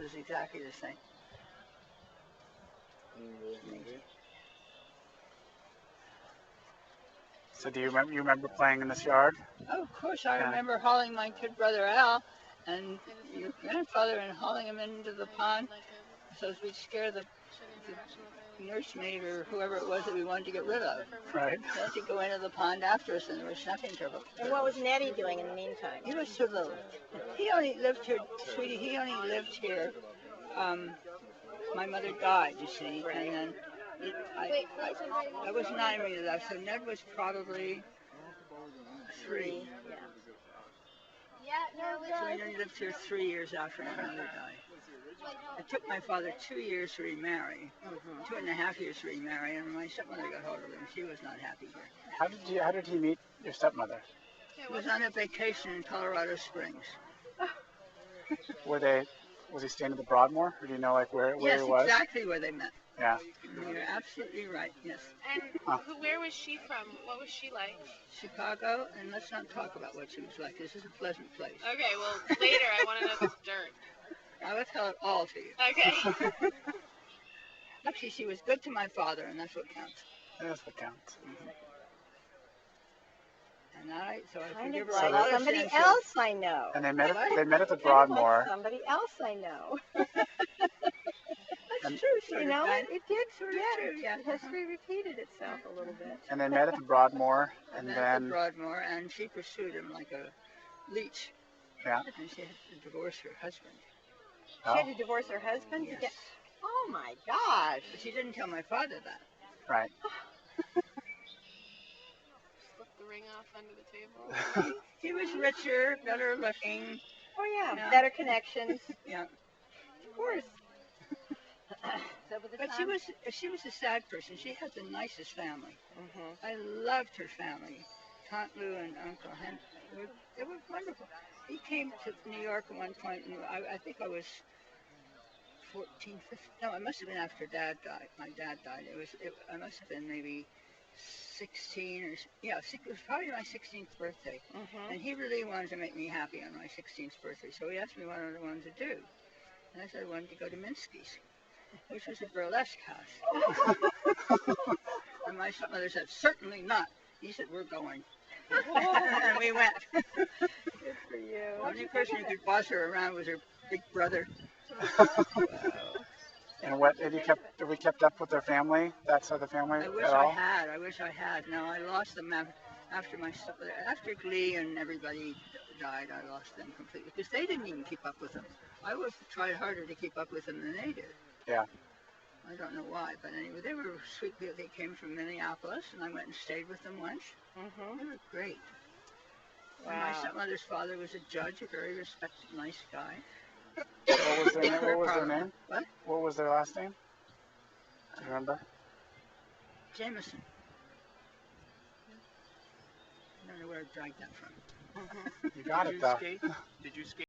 is exactly the same. So do you remember playing in this yard? Oh, of course, I remember hauling my kid brother Al and your grandfather and hauling him into the pond so we'd scare the nursemaid or whoever it was that we wanted to get rid of. Right. They had to go into the pond after us, and there was nothing turtle. And what was Nettie doing in the meantime? He was too little. He only lived here, sweetie. He only lived here. My mother died, you see, and then I was 9 when he left, so Ned was probably 3. So he only lived here 3 years after my mother died. It took my father 2 years to remarry, 2.5 years to remarry, and my stepmother got hold of him. She was not happy here. How did he meet your stepmother? He was on a vacation in Colorado Springs. Was he staying at the Broadmoor, or do you know like where he was? Yes, exactly where they met. Yeah. You're absolutely right. Yes. And where was she from? What was she like? Chicago, and let's not talk about what she was like. This is a pleasant place. Okay, well later I want to know this dirt. I will tell it all to you. Okay. Actually, she was good to my father, and that's what counts. That's what counts. And I Kind forgive of her a like lot of somebody sins. else I know. And they met at the Kind of Broadmoor. like somebody else I know. That's true, sort You of, know, kind. it did sort of true, yeah. History repeated itself a little bit. And they met at the Broadmoor, and Met then at the Broadmoor, and she pursued him like a leech. Yeah. And she had to divorce her husband. She had to divorce her husband? Yes. To get... Oh my gosh. But she didn't tell my father that. Right. Slip the ring off under the table. He was richer, better looking. Oh yeah, Yeah. better connections. Yeah. Of course. But she was a sad person. She had the nicest family. Mm-hmm. I loved her family. Aunt Lou and Uncle Henry. They were wonderful. He came to New York at one point, and I think I was 14, 15. No, it must have been after Dad died. My dad died. I must have been maybe 16 or, yeah, it was probably my 16th birthday. Mm-hmm. And he really wanted to make me happy on my 16th birthday. So he asked me what I wanted to do. And I said I wanted to go to Minsky's, which was a burlesque house. And my stepmother said, certainly not. He said, we're going. And we went. Good for you. The only person who could boss her around was her big brother. And have we kept up with their family? That side of the family I wish at I all? had. I wish I had. No, I lost them after Glee and everybody died. I lost them completely because they didn't even keep up with them. I would tried harder to keep up with them than they did. Yeah. I don't know why, but anyway, they were sweet people. They came from Minneapolis, and I went and stayed with them once. Mm-hmm. They were great. Wow. And my stepmother's father was a judge, a very respected, nice guy. What was their name? What? What was their last name? Do you remember? Jameson. I don't know where I dragged that from. You got it though. Did you skate?